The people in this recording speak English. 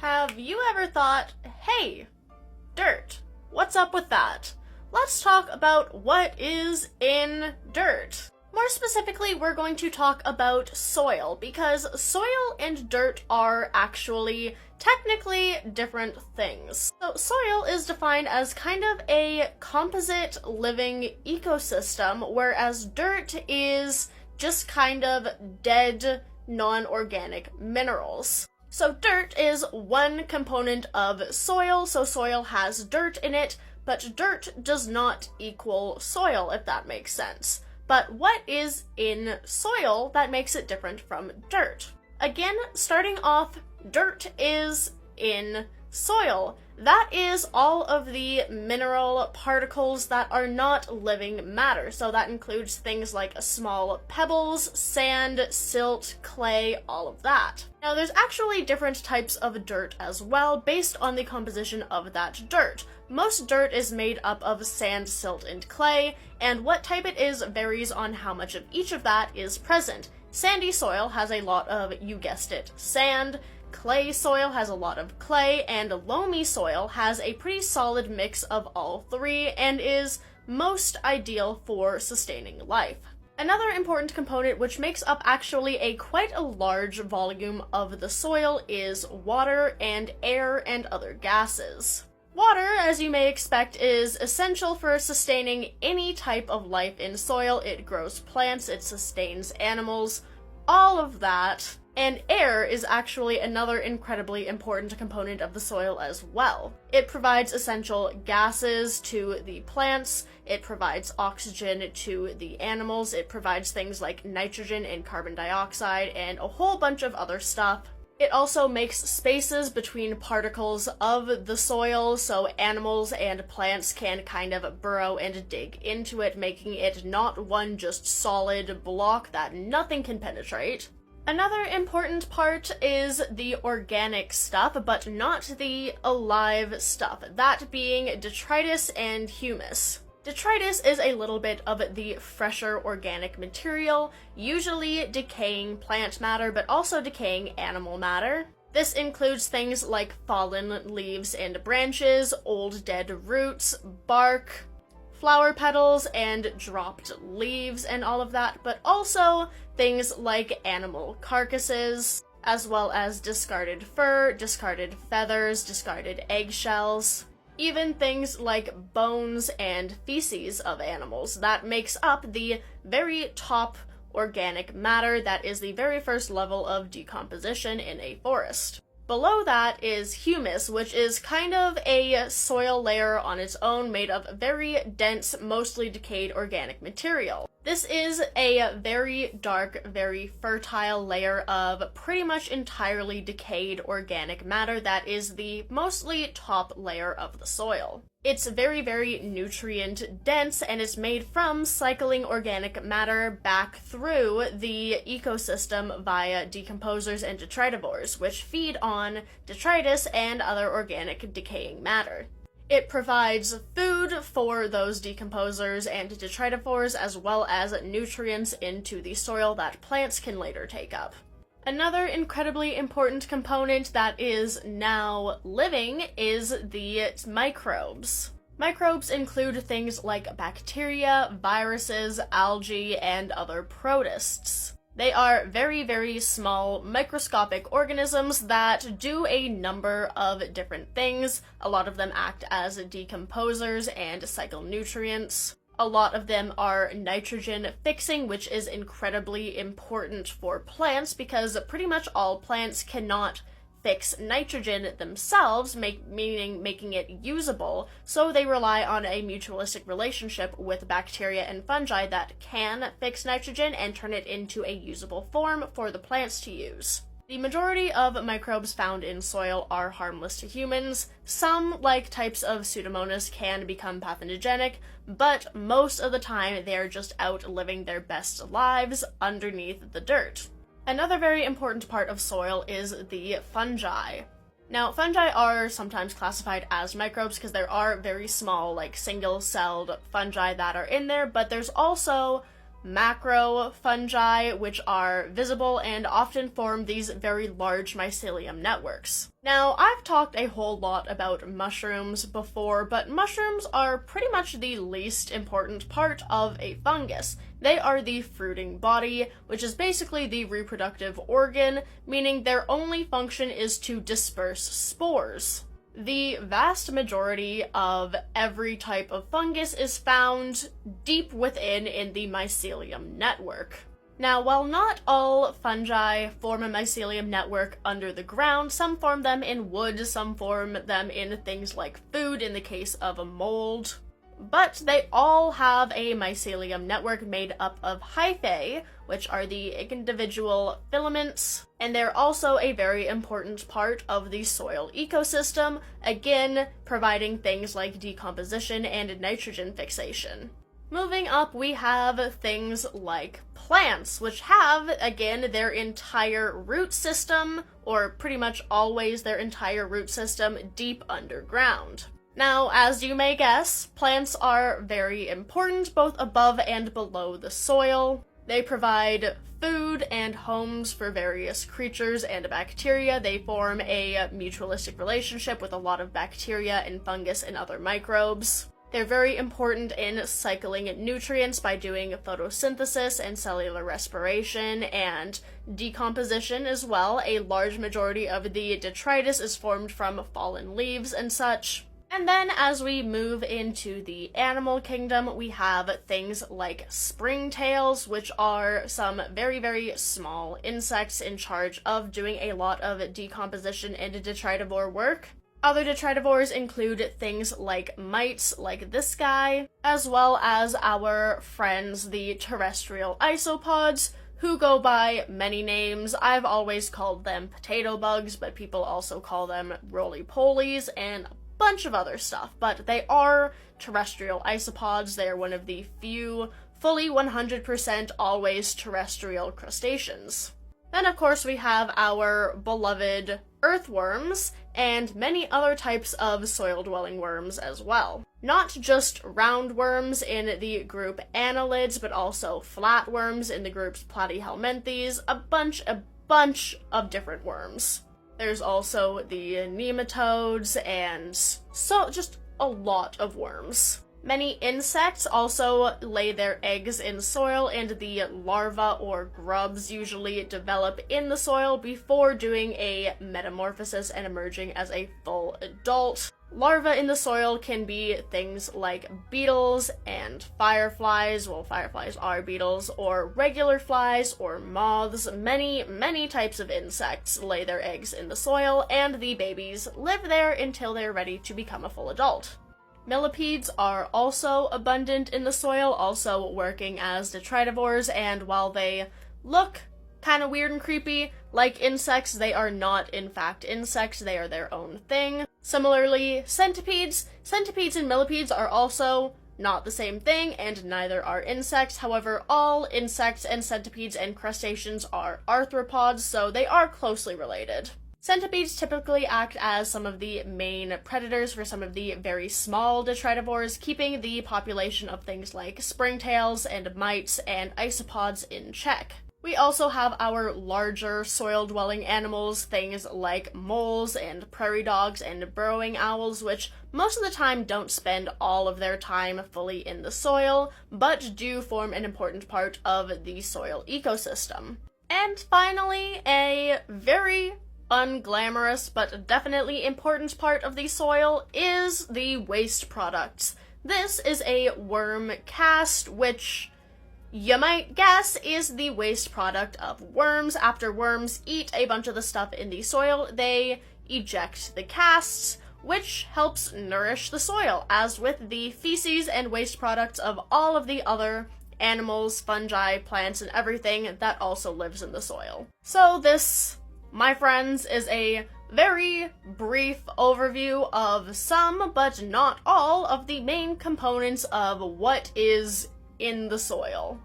Have you ever thought, hey, dirt, what's up with that? Let's talk about what is in dirt. More specifically, we're going to talk about soil, because soil and dirt are actually technically different things. So soil is defined as kind of a composite living ecosystem, whereas dirt is just kind of dead, non-organic minerals. So dirt is one component of soil, so soil has dirt in it, but dirt does not equal soil, if that makes sense. But what is in soil that makes it different from dirt? Again, starting off, dirt is in soil. That is all of the mineral particles that are not living matter. So that includes things like small pebbles, sand, silt, clay, all of that. Now there's actually different types of dirt as well based on the composition of that dirt. Most dirt is made up of sand, silt, and clay, and what type it is varies on how much of each of that is present. Sandy soil has a lot of, you guessed it, sand. Clay soil has a lot of clay, and loamy soil has a pretty solid mix of all three and is most ideal for sustaining life. Another important component which makes up actually quite a large volume of the soil is water and air and other gases. Water, as you may expect, is essential for sustaining any type of life in soil. It grows plants, it sustains animals, all of that. And air is actually another incredibly important component of the soil as well. It provides essential gases to the plants, it provides oxygen to the animals, it provides things like nitrogen and carbon dioxide and a whole bunch of other stuff. It also makes spaces between particles of the soil so animals and plants can kind of burrow and dig into it, making it not one just solid block that nothing can penetrate. Another important part is the organic stuff, but not the alive stuff, that being detritus and humus. Detritus is a little bit of the fresher organic material, usually decaying plant matter, but also decaying animal matter. This includes things like fallen leaves and branches, old dead roots, bark, flower petals, and dropped leaves and all of that, but also things like animal carcasses, as well as discarded fur, discarded feathers, discarded eggshells, even things like bones and feces of animals. That makes up the very top organic matter that is the very first level of decomposition in a forest. Below that is humus, which is kind of a soil layer on its own made of very dense, mostly decayed organic material. This is a very dark, very fertile layer of pretty much entirely decayed organic matter that is the mostly top layer of the soil. It's very, very nutrient dense and is made from cycling organic matter back through the ecosystem via decomposers and detritivores, which feed on detritus and other organic decaying matter. It provides food for those decomposers and detritivores, as well as nutrients into the soil that plants can later take up. Another incredibly important component that is now living is the microbes. Microbes include things like bacteria, viruses, algae, and other protists. They are very, very small, microscopic organisms that do a number of different things. A lot of them act as decomposers and cycle nutrients. A lot of them are nitrogen fixing, which is incredibly important for plants because pretty much all plants cannot fix nitrogen themselves, meaning making it usable, so they rely on a mutualistic relationship with bacteria and fungi that can fix nitrogen and turn it into a usable form for the plants to use. The majority of microbes found in soil are harmless to humans. Some, like types of Pseudomonas, can become pathogenic, but most of the time they're just out living their best lives underneath the dirt. Another very important part of soil is the fungi. Now, fungi are sometimes classified as microbes because there are very small, like single-celled fungi that are in there, but there's also macro fungi, which are visible and often form these very large mycelium networks. Now, I've talked a whole lot about mushrooms before, but mushrooms are pretty much the least important part of a fungus. They are the fruiting body, which is basically the reproductive organ, meaning their only function is to disperse spores. The vast majority of every type of fungus is found deep within in the mycelium network. Now, while not all fungi form a mycelium network under the ground, some form them in wood, some form them in things like food in the case of a mold, but they all have a mycelium network made up of hyphae, which are the individual filaments, and they're also a very important part of the soil ecosystem, again, providing things like decomposition and nitrogen fixation. Moving up, we have things like plants, which have, again, their entire root system, or pretty much always their entire root system, deep underground. Now, as you may guess, plants are very important both above and below the soil. They provide food and homes for various creatures and bacteria. They form a mutualistic relationship with a lot of bacteria and fungus and other microbes. They're very important in cycling nutrients by doing photosynthesis and cellular respiration and decomposition as well. A large majority of the detritus is formed from fallen leaves and such. And then as we move into the animal kingdom, we have things like springtails, which are some very, very small insects in charge of doing a lot of decomposition and detritivore work. Other detritivores include things like mites, like this guy, as well as our friends, the terrestrial isopods, who go by many names. I've always called them potato bugs, but people also call them roly-polies and bunch of other stuff, but they are terrestrial isopods. They are one of the few fully 100% always terrestrial crustaceans. Then, of course, we have our beloved earthworms and many other types of soil-dwelling worms as well. Not just roundworms in the group annelids, but also flatworms in the groups Platyhelminthes, a bunch of different worms. There's also the nematodes, and so just a lot of worms. Many insects also lay their eggs in soil, and the larvae or grubs usually develop in the soil before doing a metamorphosis and emerging as a full adult. Larvae in the soil can be things like beetles and fireflies. Well, fireflies are beetles, or regular flies, or moths. Many types of insects lay their eggs in the soil, and the babies live there until they're ready to become a full adult. Millipedes are also abundant in the soil, also working as detritivores, and while they look kind of weird and creepy like insects, they are not in fact insects, they are their own thing. Similarly, centipedes and millipedes are also not the same thing, and neither are insects. However, all insects and centipedes and crustaceans are arthropods, so they are closely related. Centipedes typically act as some of the main predators for some of the very small detritivores, keeping the population of things like springtails and mites and isopods in check. We also have our larger soil-dwelling animals, things like moles and prairie dogs and burrowing owls, which most of the time don't spend all of their time fully in the soil, but do form an important part of the soil ecosystem. And finally, a very unglamorous but definitely important part of the soil is the waste products. This is a worm cast, which you might guess is the waste product of worms. After worms eat a bunch of the stuff in the soil, they eject the casts, which helps nourish the soil, as with the feces and waste products of all of the other animals, fungi, plants, and everything that also lives in the soil. So this, my friends, is a very brief overview of some, but not all, of the main components of what is in the soil.